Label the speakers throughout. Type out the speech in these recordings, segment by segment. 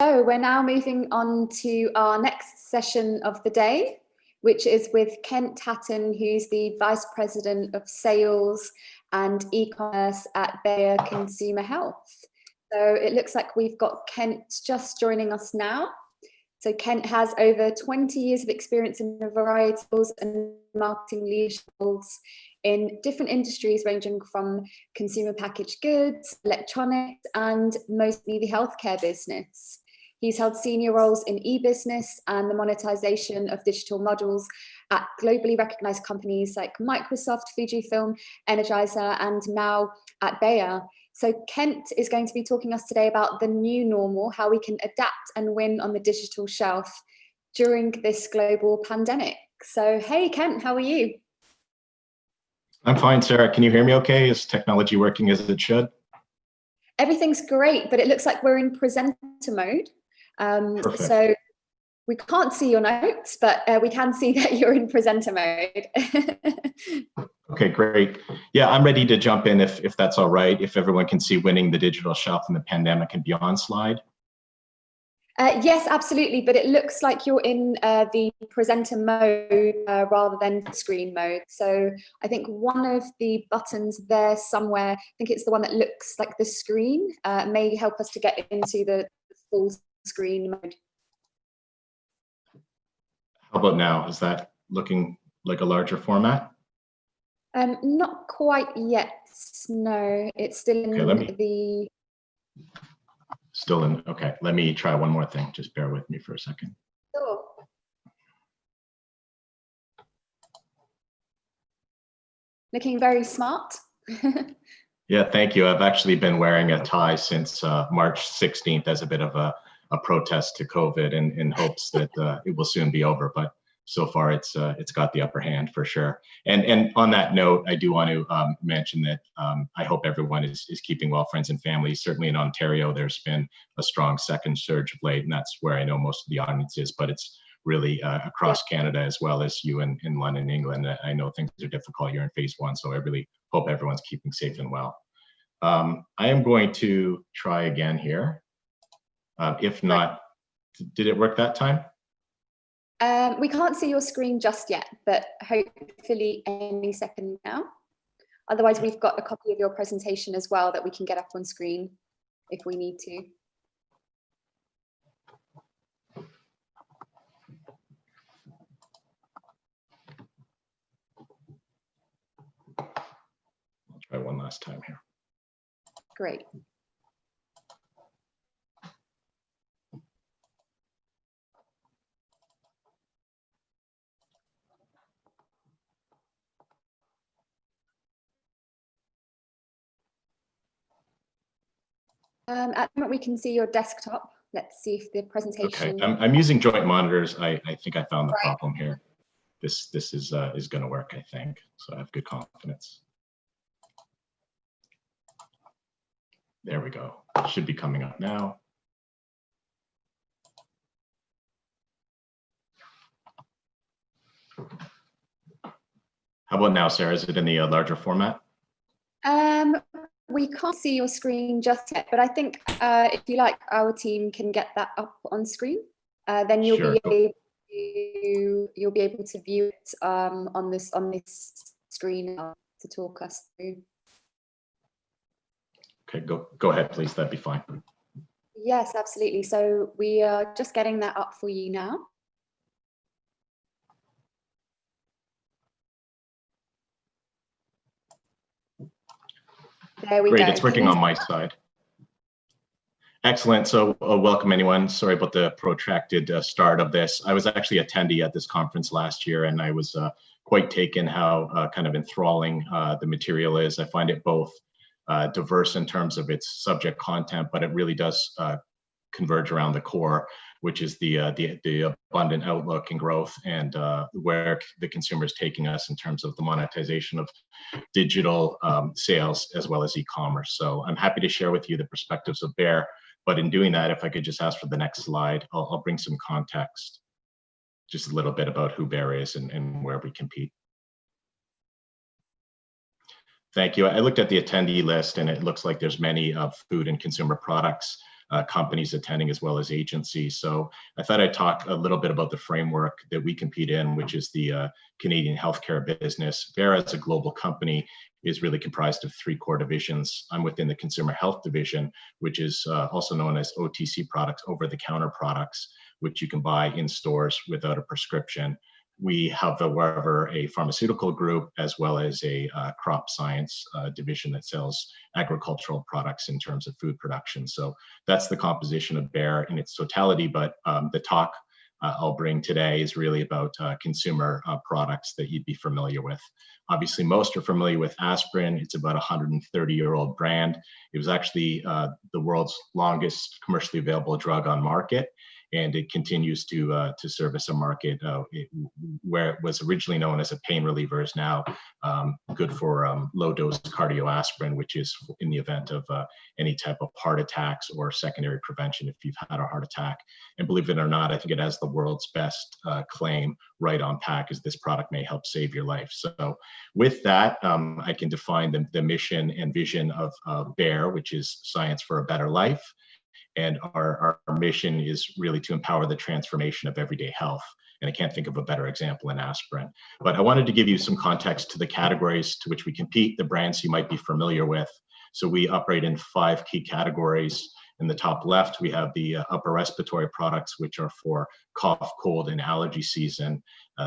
Speaker 1: So we're now moving on to our next session of the day, which is with Kent Hatton, who's the Vice President of Sales and eCommerce at Bayer Consumer Health. So it looks like we've got Kent just joining us now. So Kent has over 20 years of experience in a variety of roles and marketing leadership roles in different industries ranging from consumer packaged goods, electronics, and mostly the healthcare business. He's held senior roles in e-business and the monetization of digital models at globally recognized companies like Microsoft, Fujifilm, Energizer, and now at Bayer. So Kent is going to be talking to us today about the new normal, how we can adapt and win on the digital shelf during this global pandemic. So, hey, Kent, how are you?
Speaker 2: I'm fine, Sarah. Can you hear me okay? Is technology working as it should?
Speaker 1: Everything's great, but it looks like we're in presenter mode. So we can't see your notes, but we can see that you're in presenter mode.
Speaker 2: Okay, great. Yeah, I'm ready to jump in if that's all right, if everyone can see winning the digital shelf in the pandemic and beyond slide.
Speaker 1: Yes, absolutely, but it looks like you're in the presenter mode rather than screen mode. So I think one of the buttons there somewhere, I think it's the one that looks like the screen, may help us to get into the full screen mode.
Speaker 2: How about now? Is that looking like a larger format?
Speaker 1: Not quite yet. No, it's still in
Speaker 2: Still in. Okay, let me try one more thing. Just bear with me for a second.
Speaker 1: Sure. Looking very smart.
Speaker 2: Yeah, thank you. I've actually been wearing a tie since March 16th as a bit of a protest to COVID in hopes that it will soon be over. But so far, it's got the upper hand for sure. And on that note, I do want to mention that I hope everyone is keeping well, friends and family. Certainly in Ontario, there's been a strong second surge of late, and that's where I know most of the audience is. But it's really across Canada as well as you in London, England. I know things are difficult. You're in phase one, so I really hope everyone's keeping safe and well. I am going to try again here. If not, did it work that time?
Speaker 1: We can't see your screen just yet, but hopefully any second now. Otherwise, we've got a copy of your presentation as well that we can get up on screen if we need to.
Speaker 2: I'll try one last time here.
Speaker 1: Great. At the moment, we can see your desktop. Let's see if the presentation.
Speaker 2: Okay, I'm using joint monitors. I think I found the problem here. This is going to work, I think. So I have good confidence. There we go. It should be coming up now. How about now, Sarah? Is it in the larger format?
Speaker 1: We can't see your screen just yet, but I think if you like, our team can get that up on screen. Then you'll be able to view it on this screen to talk us through.
Speaker 2: Okay, go ahead, please. That'd be fine.
Speaker 1: Yes, absolutely. So we are just getting that up for you now. There we go.
Speaker 2: Great, it's working on my side. Excellent. So welcome everyone. Sorry about the protracted start of this. I was actually attendee at this conference last year, and I was quite taken how kind of enthralling the material is. I find it both diverse in terms of its subject content, but it really does converge around the core, which is the abundant outlook and growth, and where the consumer is taking us in terms of the monetization of digital sales as well as e-commerce. So I'm happy to share with you the perspectives of Bayer, but in doing that, if I could just ask for the next slide, I'll bring some context, just a little bit about who Bayer is and where we compete. Thank you. I looked at the attendee list, and it looks like there's many food and consumer products companies attending as well as agencies. So I thought I'd talk a little bit about the framework that we compete in, which is the Canadian healthcare business. Bayer, as a global company, is really comprised of three core divisions. I'm within the consumer health division, which is also known as OTC products, over-the-counter products, which you can buy in stores without a prescription. We have, however, a pharmaceutical group as well as a crop science division that sells agricultural products in terms of food production. So that's the composition of Bayer in its totality, but the talk I'll bring today is really about consumer products that you'd be familiar with. Obviously, most are familiar with aspirin. It's about a 130-year-old brand. It was actually the world's longest commercially available drug on market, and it continues to service a market where it was originally known as a pain reliever is now good for low-dose cardioaspirin, which is in the event of any type of heart attacks or secondary prevention if you've had a heart attack. And believe it or not, I think it has the world's best claim right on pack, as this product may help save your life. So with that, I can define the mission and vision of Bayer, which is science for a better life. And our mission is really to empower the transformation of everyday health. And I can't think of a better example than aspirin. But I wanted to give you some context to the categories to which we compete, the brands you might be familiar with. So we operate in 5 key categories. In the top left, we have the upper respiratory products, which are for cough, cold, and allergy season.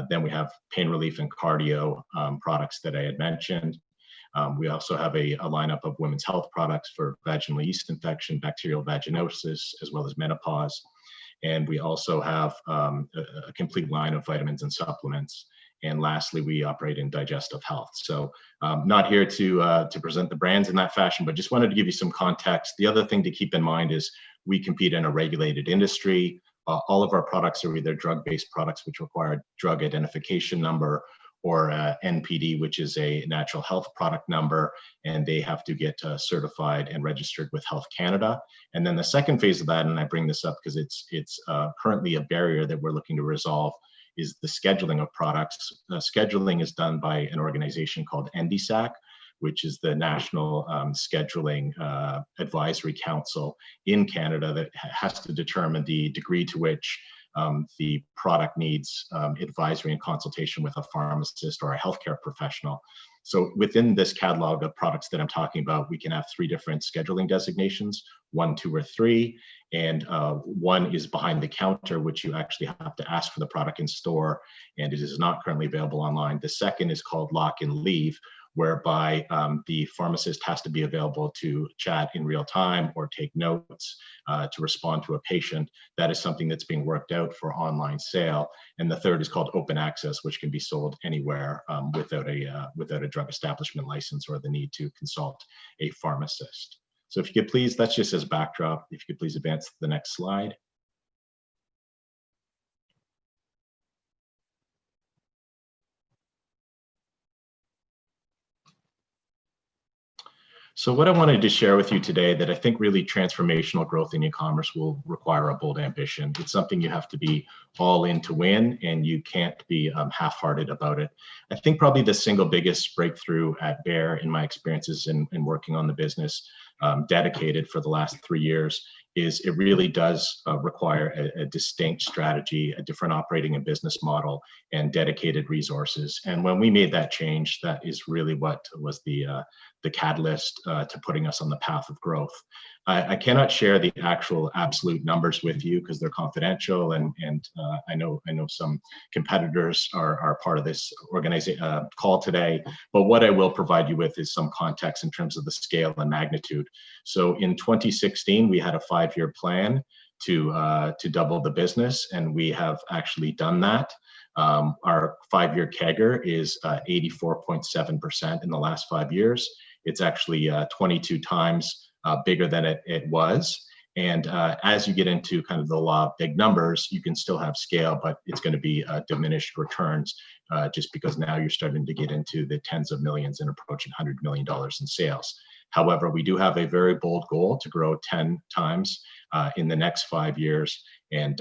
Speaker 2: Then we have pain relief and cardio products that I had mentioned. We also have a lineup of women's health products for vaginal yeast infection, bacterial vaginosis, as well as menopause. And we also have a complete line of vitamins and supplements. And lastly, we operate in digestive health. So not here to present the brands in that fashion, but just wanted to give you some context. The other thing to keep in mind is we compete in a regulated industry. All of our products are either drug-based products, which require a drug identification number, or NPD, which is a natural health product number, and they have to get certified and registered with Health Canada. And then the second phase of that, and I bring this up because it's currently a barrier that we're looking to resolve, is the scheduling of products. Scheduling is done by an organization called NDSAC, which is the National Scheduling Advisory Council in Canada that has to determine the degree to which the product needs advisory and consultation with a pharmacist or a healthcare professional. So within this catalog of products that I'm talking about, we can have 3 different scheduling designations, 1, 2, or 3. And 1 is behind the counter, which you actually have to ask for the product in store, and it is not currently available online. The second is called lock and leave, whereby the pharmacist has to be available to chat in real time or take notes to respond to a patient. That is something that's being worked out for online sale. And the third is called open access, which can be sold anywhere without a drug establishment license or the need to consult a pharmacist. So if you could please, that's just as backdrop, if you could please advance to the next slide. So what I wanted to share with you today, that I think really transformational growth in e-commerce will require a bold ambition. It's something you have to be all in to win, and you can't be half-hearted about it. I think probably the single biggest breakthrough at Bayer in my experiences in working on the business dedicated for the last 3 years is it really does require a distinct strategy, a different operating and business model, and dedicated resources. And when we made that change, that is really what was the catalyst to putting us on the path of growth. I cannot share the actual absolute numbers with you because they're confidential, and I know some competitors are part of this call today. But what I will provide you with is some context in terms of the scale and magnitude. So in 2016, we had a 5-year plan to double the business, and we have actually done that. Our 5-year CAGR is 84.7% in the last 5 years. It's actually 22 times bigger than it was. And as you get into kind of the law of big numbers, you can still have scale, but it's going to be diminished returns just because now you're starting to get into the tens of millions and approaching $100 million in sales. However, we do have a very bold goal to grow 10 times in the next 5 years. And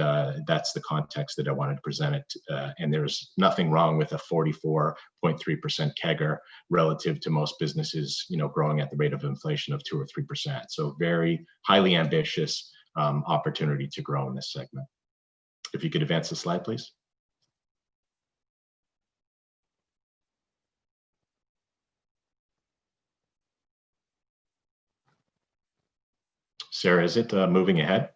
Speaker 2: that's the context that I wanted to present it. And there's nothing wrong with a 44.3% CAGR relative to most businesses, growing at the rate of inflation of 2 or 3%. So very highly ambitious, opportunity to grow in this segment. If you could advance the slide, please. Sarah, is it moving ahead?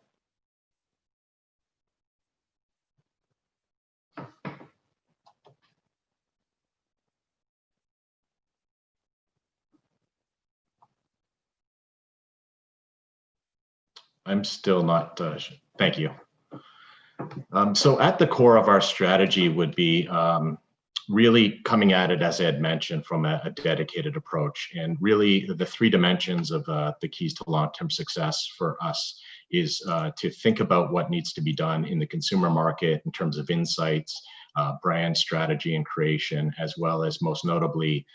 Speaker 2: I'm still not, thank you. So at the core of our strategy would be really coming at it, as I had mentioned, from a dedicated approach. And really the three dimensions of the keys to long-term success for us is to think about what needs to be done in the consumer market in terms of insights, brand strategy and creation, as well as most notably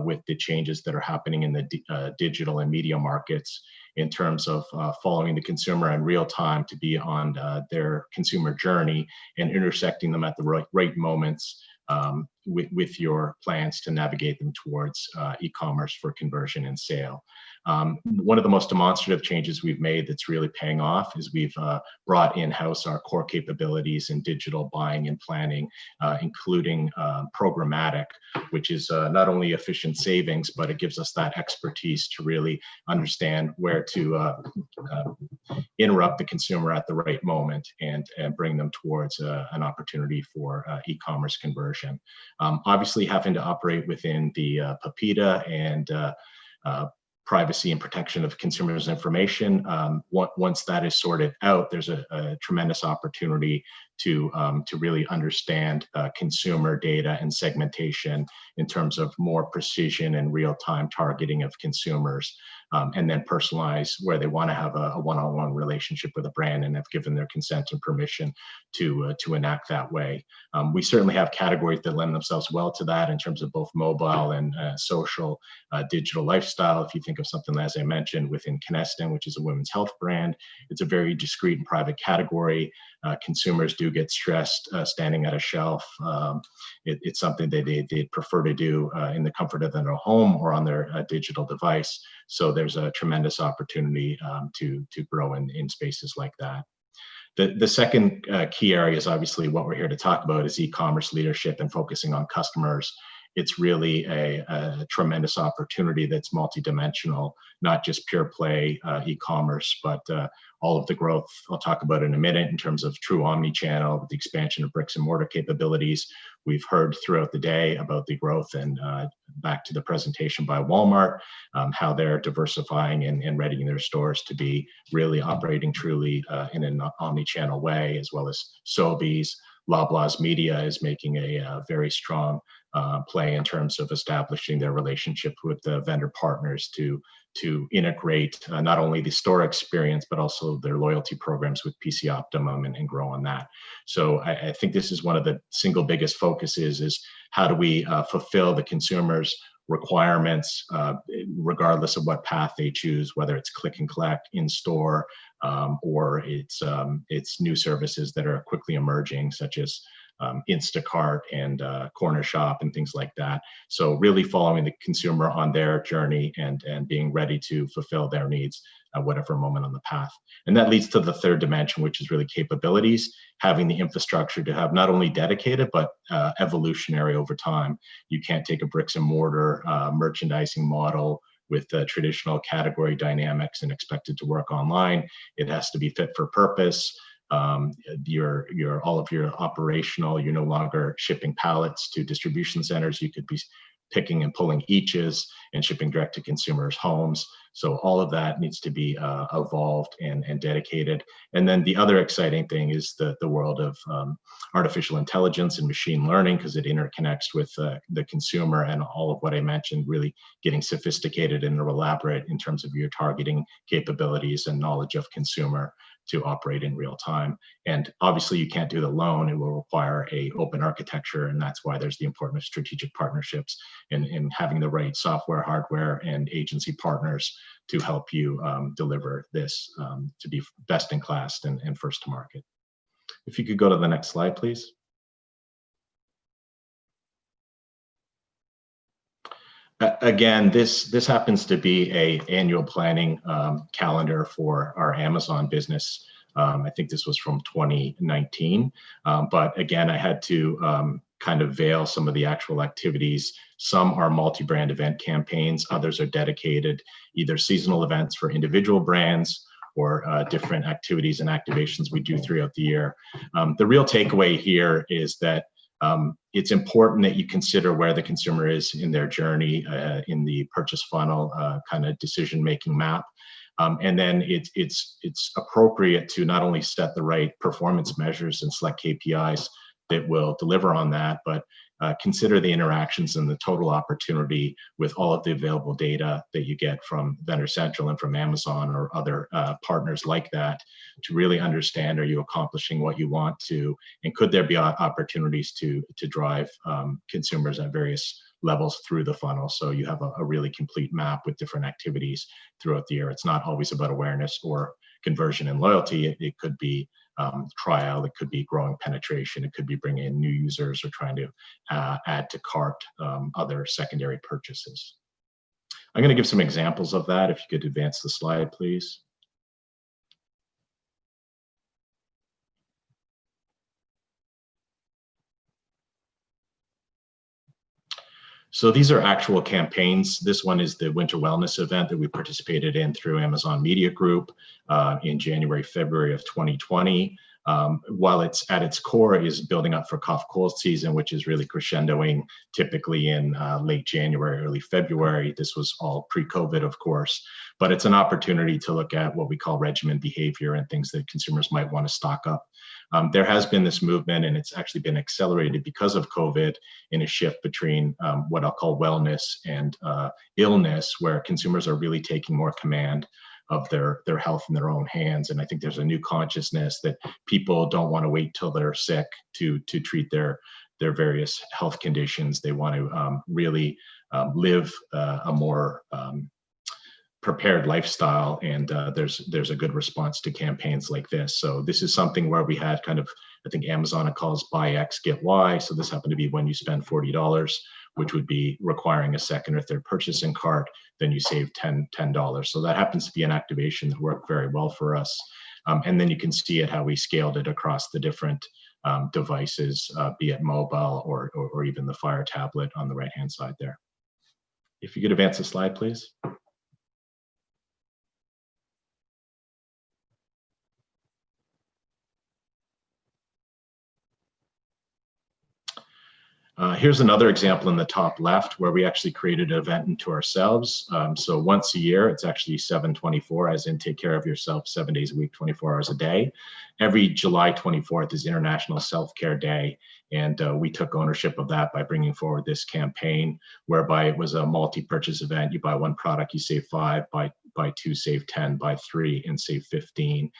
Speaker 2: with the changes that are happening in the digital and media markets in terms of following the consumer in real time to be on their consumer journey and intersecting them at the right moments with your plans to navigate them towards e-commerce for conversion and sale. One of the most demonstrative changes we've made that's really paying off is we've brought in-house our core capabilities in digital buying and planning, including programmatic, which is not only efficient savings, but it gives us that expertise to really understand where to interrupt the consumer at the right moment and bring them towards an opportunity for e-commerce conversion. Obviously, having to operate within the PIPEDA and privacy and protection of consumers' information. Once that is sorted out, there's a tremendous opportunity to really understand consumer data and segmentation in terms of more precision and real-time targeting of consumers, and then personalize where they want to have a one-on-one relationship with a brand and have given their consent and permission to enact that way. We certainly have categories that lend themselves well to that in terms of both mobile and social digital lifestyle. If you think of something, as I mentioned, within Kenestin, which is a women's health brand, it's a very discreet and private category. Consumers do get stressed standing at a shelf. It's something that they'd prefer to do in the comfort of their home or on their digital device. So there's a tremendous opportunity to grow in spaces like that. The second key area is obviously what we're here to talk about is e-commerce leadership and focusing on customers. It's really a tremendous opportunity that's multidimensional, not just pure play e-commerce, but all of the growth I'll talk about in a minute in terms of true omni-channel, with the expansion of bricks and mortar capabilities. We've heard throughout the day about the growth and back to the presentation by Walmart, how they're diversifying and readying their stores to be really operating truly in an omni-channel way, as well as Sobeys. Loblaws Media is making a very strong play in terms of establishing their relationship with the vendor partners to integrate not only the store experience, but also their loyalty programs with PC Optimum and grow on that. So I think this is one of the single biggest focuses is how do we fulfill the consumer's requirements, regardless of what path they choose, whether it's click and collect in store or it's new services that are quickly emerging, such as Instacart and Corner Shop and things like that. So really following the consumer on their journey and being ready to fulfill their needs at whatever moment on the path. And that leads to the third dimension, which is really capabilities, having the infrastructure to have not only dedicated, but evolutionary over time. You can't take a bricks and mortar merchandising model with traditional category dynamics and expect it to work online. It has to be fit for purpose. All of your operational, you're no longer shipping pallets to distribution centers. You could be picking and pulling eaches and shipping direct to consumers' homes. So all of that needs to be evolved and dedicated. And then the other exciting thing is the world of artificial intelligence and machine learning, because it interconnects with the consumer, and all of what I mentioned really getting sophisticated and elaborate in terms of your targeting capabilities and knowledge of consumer to operate in real time. And obviously you can't do it alone. It will require a open architecture, and that's why there's the importance of strategic partnerships and having the right software, hardware, and agency partners to help you deliver this to be best in class and first to market. If you could go to the next slide, please. Again, this happens to be a annual planning calendar for our Amazon business. I think this was from 2019, but again, I had to kind of veil some of the actual activities. Some are multi-brand event campaigns, others are dedicated either seasonal events for individual brands or different activities and activations we do throughout the year. The real takeaway here is that it's important that you consider where the consumer is in their journey in the purchase funnel kind of decision-making map. And then it's appropriate to not only set the right performance measures and select KPIs that will deliver on that, but consider the interactions and the total opportunity with all of the available data that you get from Vendor Central and from Amazon or other partners like that to really understand, are you accomplishing what you want to, and could there be opportunities to drive consumers at various levels through the funnel. So you have a really complete map with different activities throughout the year. It's not always about awareness or conversion and loyalty. It could be trial, it could be growing penetration, it could be bringing in new users or trying to add to cart other secondary purchases. I'm going to give some examples of that. If you could advance the slide, please. So these are actual campaigns. This one is the Winter Wellness event that we participated in through Amazon Media Group in January, February of 2020. While it's at its core is building up for cough cold season, which is really crescendoing typically in late January, early February. This was all pre-COVID, of course, but it's an opportunity to look at what we call regimen behavior and things that consumers might want to stock up. There has been this movement, and it's actually been accelerated because of COVID, in a shift between what I'll call wellness and illness, where consumers are really taking more command of their health in their own hands. And I think there's a new consciousness that people don't want to wait till they're sick to treat their various health conditions. They want to really live a more prepared lifestyle, and there's a good response to campaigns like this. So this is something where we had kind of, I think Amazon calls buy X, get Y. So this happened to be when you spend $40, which would be requiring a second or third purchase in cart, then you save $10. So that happens to be an activation that worked very well for us. And then you can see it how we scaled it across the different devices, be it mobile or even the Fire tablet on the right-hand side there. If you could advance the slide, please. Here's another example in the top left where we actually created an event into ourselves. So once a year, it's actually 7/24, as in take care of yourself 7 days a week, 24 hours a day. Every July 24th is International Self-Care Day. And we took ownership of that by bringing forward this campaign, whereby it was a multi-purchase event. You buy one product, you save 5, buy 2, save 10, buy 3, and save 15.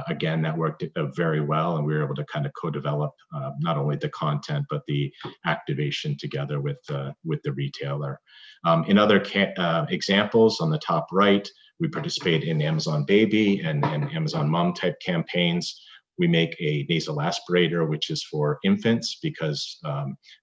Speaker 2: Again, that worked very well, and we were able to kind of co-develop not only the content, but the activation together with the retailer. In other examples, on the top right, we participate in Amazon Baby and Amazon Mom type campaigns. We make a nasal aspirator, which is for infants, because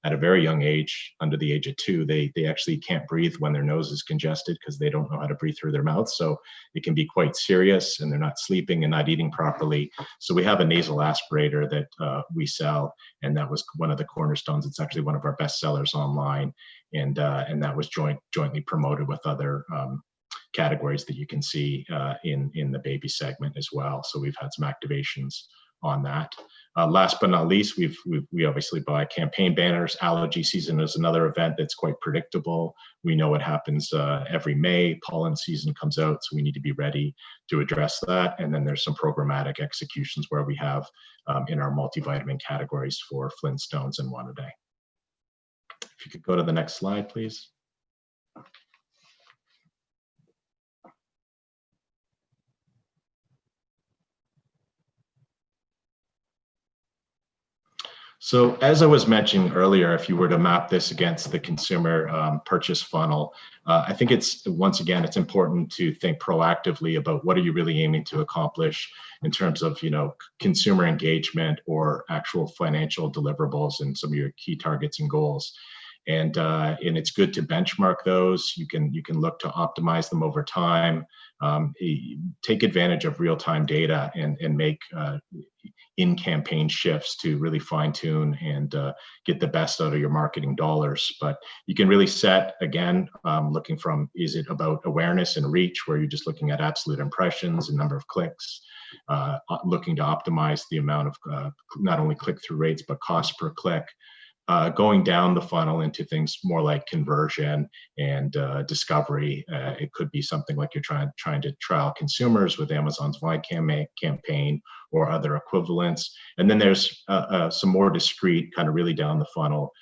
Speaker 2: at a very young age, under the age of 2, they actually can't breathe when their nose is congested because they don't know how to breathe through their mouth. So it can be quite serious, and they're not sleeping and not eating properly. So we have a nasal aspirator that we sell, and that was one of the cornerstones. It's actually one of our best sellers online, and that was jointly promoted with other categories that you can see in the baby segment as well. So we've had some activations on that. Last but not least, we obviously buy campaign banners. Allergy season is another event that's quite predictable. We know what happens every May. Pollen season comes out, so we need to be ready to address that. And then there's some programmatic executions where we have in our multivitamin categories for Flintstones and One A Day. If you could go to the next slide, please. So as I was mentioning earlier, if you were to map this against the consumer purchase funnel, I think once again, it's important to think proactively about what are you really aiming to accomplish in terms of, consumer engagement or actual financial deliverables and some of your key targets and goals. And it's good to benchmark those. You can look to optimize them over time. Take advantage of real-time data and make in-campaign shifts to really fine-tune and get the best out of your marketing dollars. But you can really set, again, looking from, is it about awareness and reach, where you're just looking at absolute impressions and number of clicks, looking to optimize the amount of not only click-through rates, but cost per click. Going down the funnel into things more like conversion and discovery. It could be something like you're trying to trial consumers with Amazon's wine campaign or other equivalents. And then there's some more discrete, kind of really down the funnel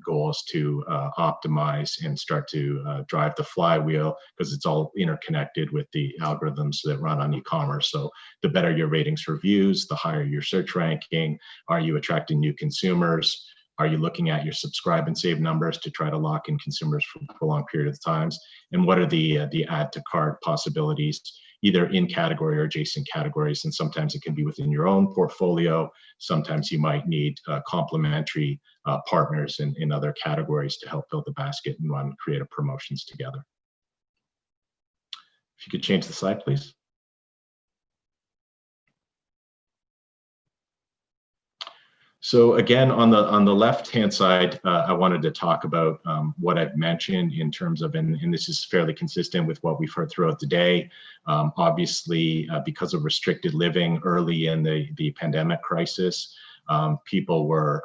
Speaker 2: goals to optimize and start to drive the flywheel, because it's all interconnected with the algorithms that run on e-commerce. So the better your ratings reviews, the higher your search ranking. Are you attracting new consumers? Are you looking at your subscribe and save numbers to try to lock in consumers for a prolonged period of times? And what are the add to cart possibilities, either in category or adjacent categories? And sometimes it can be within your own portfolio. Sometimes you might need complementary partners in other categories to help build the basket and run creative promotions together. If you could change the slide, please. So again, on the left-hand side, I wanted to talk about what I've mentioned in terms of, and this is fairly consistent with what we've heard throughout the day. Obviously, because of restricted living early in the pandemic crisis, people were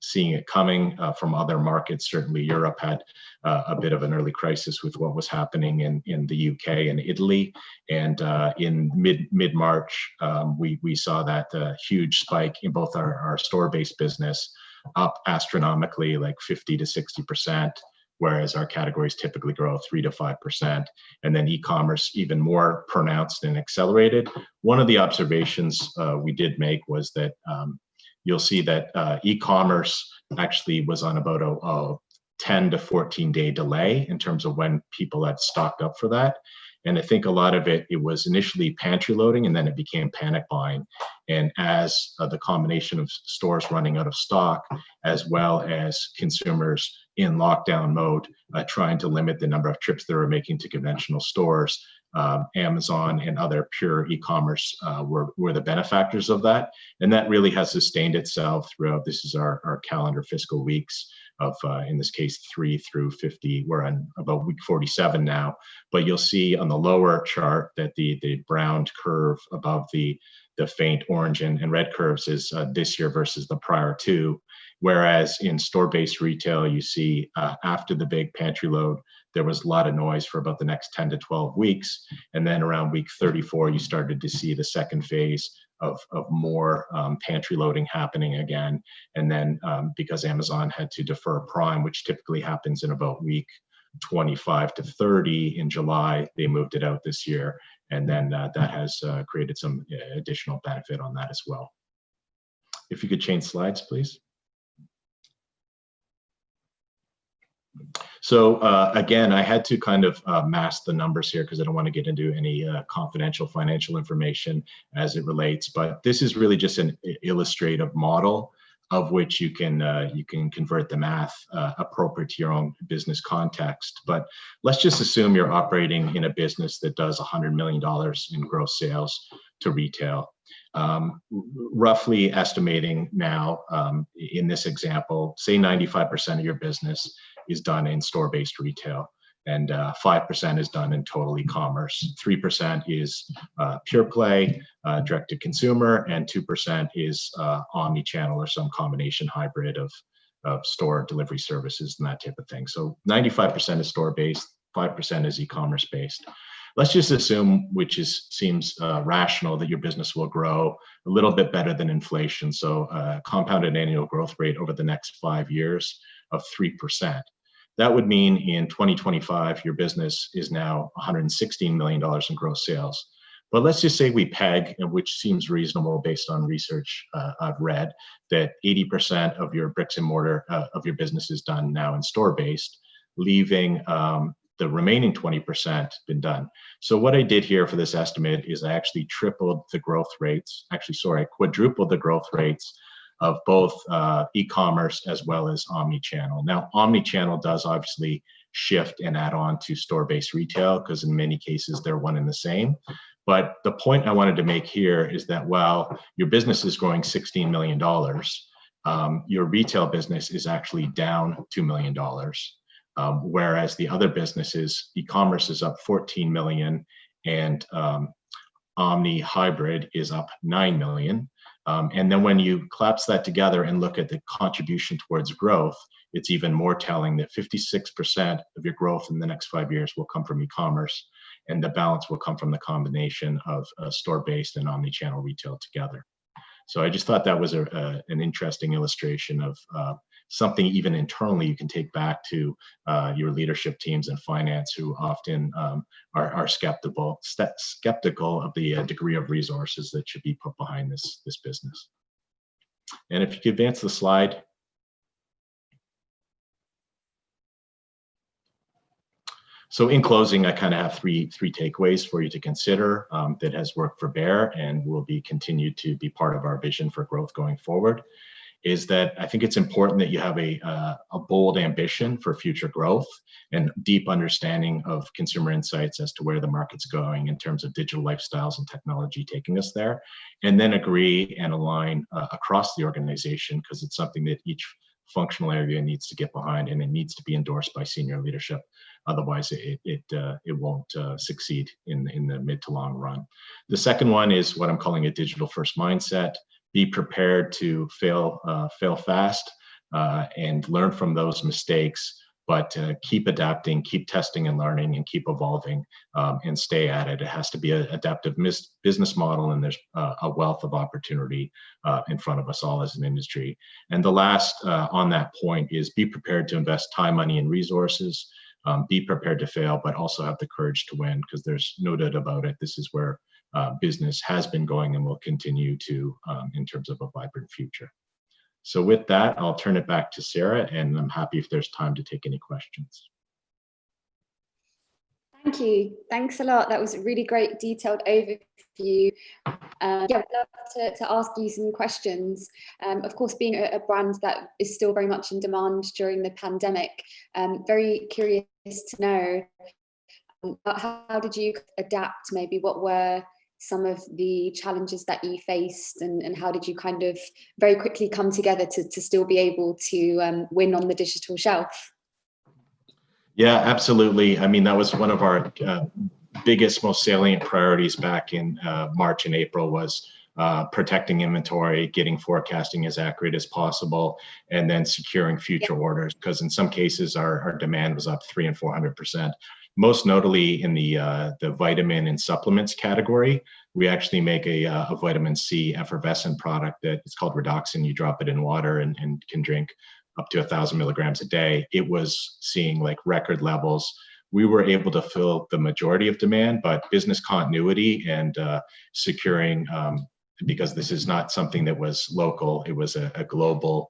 Speaker 2: seeing it coming from other markets. Certainly Europe had a bit of an early crisis with what was happening in the UK and Italy. And in mid-March, we saw that huge spike in both our store-based business, up astronomically, like 50 to 60%, whereas our categories typically grow 3 to 5%. And then e-commerce even more pronounced and accelerated. One of the observations we did make was that you'll see that e-commerce actually was on about a 10 to 14 day delay in terms of when people had stocked up for that. And I think a lot of it was initially pantry loading, and then it became panic buying. And as the combination of stores running out of stock, as well as consumers in lockdown mode, trying to limit the number of trips they were making to conventional stores, Amazon and other pure e-commerce were the benefactors of that. And that really has sustained itself throughout, this is our calendar fiscal weeks of, in this case, 3 through 50. We're on about week 47 now. But you'll see on the lower chart that the brown curve above the faint orange and red curves is this year versus the prior two. Whereas in store-based retail, you see after the big pantry load, there was a lot of noise for about the next 10 to 12 weeks. And then around week 34, you started to see the second phase of more pantry loading happening again. And then because Amazon had to defer Prime, which typically happens in about week 25 to 30 in July, they moved it out this year. And then that has created some additional benefit on that as well. If you could change slides, please. So again, I had to kind of mask the numbers here because I don't want to get into any confidential financial information as it relates, but this is really just an illustrative model of which you can convert the math appropriate to your own business context. But let's just assume you're operating in a business that does $100 million in gross sales to retail. Roughly estimating now, in this example, say 95% of your business is done in store-based retail, and 5% is done in total e-commerce. 3% is pure play, direct to consumer, and 2% is omni-channel or some combination hybrid of store delivery services and that type of thing. So 95% is store-based, 5% is e-commerce based. Let's just assume, which seems rational, that your business will grow a little bit better than inflation. So compounded annual growth rate over the next 5 years of 3%. That would mean in 2025, your business is now $116 million in gross sales. But let's just say we peg, which seems reasonable based on research I've read, that 80% of your bricks and mortar of your business is done now in store-based, leaving the remaining 20% been done. So what I did here for this estimate is I actually tripled the growth rates, I quadrupled the growth rates of both e-commerce as well as omni-channel. Now, omni-channel does obviously shift and add on to store-based retail because in many cases they're one and the same. But the point I wanted to make here is that while your business is growing $16 million, your retail business is actually down $2 million. Whereas the other businesses, e-commerce is up 14 million and omni hybrid is up 9 million. And then when you collapse that together and look at the contribution towards growth, it's even more telling that 56% of your growth in the next 5 years will come from e-commerce, and the balance will come from the combination of store-based and omni-channel retail together. So I just thought that was an interesting illustration of something even internally you can take back to your leadership teams and finance, who often are skeptical of the degree of resources that should be put behind this business. And if you could advance the slide. So in closing, I kind of have three takeaways for you to consider that has worked for Bayer and will be continued to be part of our vision for growth going forward. Is that I think it's important that you have a bold ambition for future growth and deep understanding of consumer insights as to where the market's going in terms of digital lifestyles and technology taking us there, and then agree and align across the organization, because it's something that each functional area needs to get behind, and it needs to be endorsed by senior leadership. Otherwise, it won't succeed in the mid to long run. The second one is what I'm calling a digital first mindset. Be prepared to fail fast and learn from those mistakes, but keep adapting, keep testing and learning, and keep evolving and stay at it. It has to be an adaptive business model, and there's a wealth of opportunity in front of us all as an industry. And the last on that point is be prepared to invest time, money, and resources. Be prepared to fail, but also have the courage to win, because there's no doubt about it. This is where business has been going and will continue to in terms of a vibrant future. So with that, I'll turn it back to Sarah, and I'm happy if there's time to take any questions.
Speaker 1: Thank you. Thanks a lot. That was a really great detailed overview. Yeah, I'd love to ask you some questions. Of course, being a brand that is still very much in demand during the pandemic, very curious to know how did you adapt? Maybe what were some of the challenges that you faced, and how did you kind of very quickly come together to still be able to win on the digital shelf?
Speaker 2: Yeah, absolutely. I mean, that was one of our biggest, most salient priorities back in March and April, was protecting inventory, getting forecasting as accurate as possible, and then securing future orders, because in some cases our demand was up 300% and 400%. Most notably in the vitamin and supplements category. We actually make a vitamin C effervescent product that it's called Redoxin. You drop it in water and can drink up to 1,000 milligrams a day. It was seeing like record levels. We were able to fill the majority of demand, but business continuity and securing, because this is not something that was local, it was a global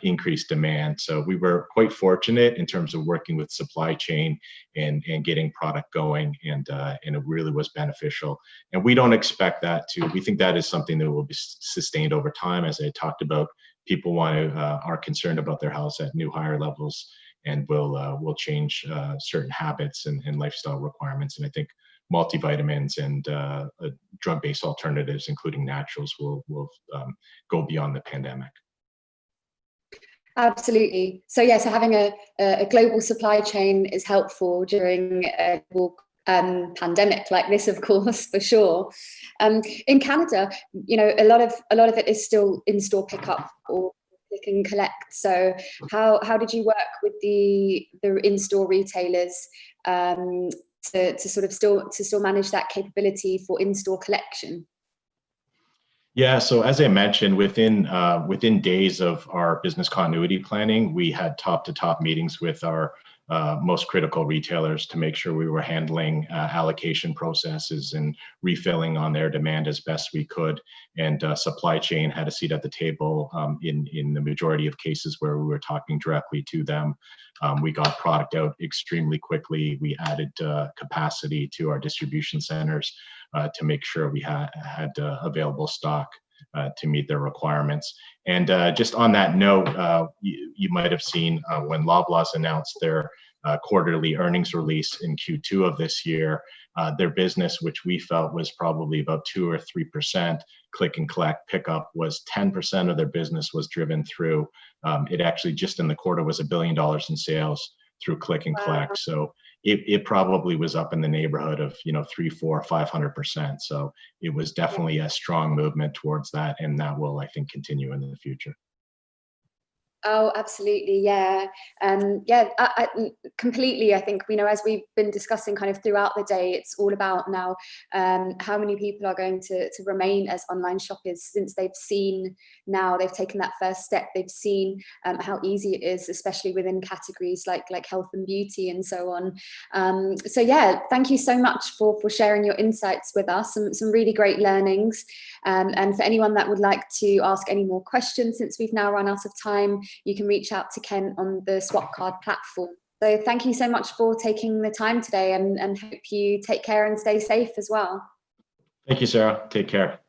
Speaker 2: increased demand. So we were quite fortunate in terms of working with supply chain and getting product going, and it really was beneficial. And we don't expect that we think that is something that will be sustained over time. As I talked about, people are concerned about their health at new higher levels, and will change certain habits and lifestyle requirements. And I think multivitamins and drug-based alternatives, including naturals, will go beyond the pandemic.
Speaker 1: Absolutely. So yeah, so having a global supply chain is helpful during a global pandemic like this, of course, for sure. In Canada, you know, a lot of it is still in-store pickup or click and collect. So how did you work with the in-store retailers to sort of still manage that capability for in-store collection?
Speaker 2: Yeah, so as I mentioned, within days of our business continuity planning, we had top-to-top meetings with our most critical retailers to make sure we were handling allocation processes and refilling on their demand as best we could. And supply chain had a seat at the table in the majority of cases where we were talking directly to them. We got product out extremely quickly. We added capacity to our distribution centers to make sure we had available stock to meet their requirements. And just on that note, you might have seen when Loblaws announced their quarterly earnings release in Q2 of this year, their business, which we felt was probably about 2 or 3%, click and collect pickup, was 10% of their business was driven through. It actually just in the quarter was $1 billion in sales through click and collect. So it probably was up in the neighborhood of 300, 400, 500%. So it was definitely a strong movement towards that, and that will, I think, continue in the future.
Speaker 1: Oh, absolutely. Yeah. Yeah, I completely. I think, as we've been discussing kind of throughout the day, it's all about now how many people are going to remain as online shoppers since they've taken that first step. They've seen how easy it is, especially within categories like health and beauty and so on. So yeah, thank you so much for sharing your insights with us. Some really great learnings. And for anyone that would like to ask any more questions, since we've now run out of time, you can reach out to Ken on the Swapcard platform. So thank you so much for taking the time today, and hope you take care and stay safe as well.
Speaker 2: Thank you, Sarah. Take care.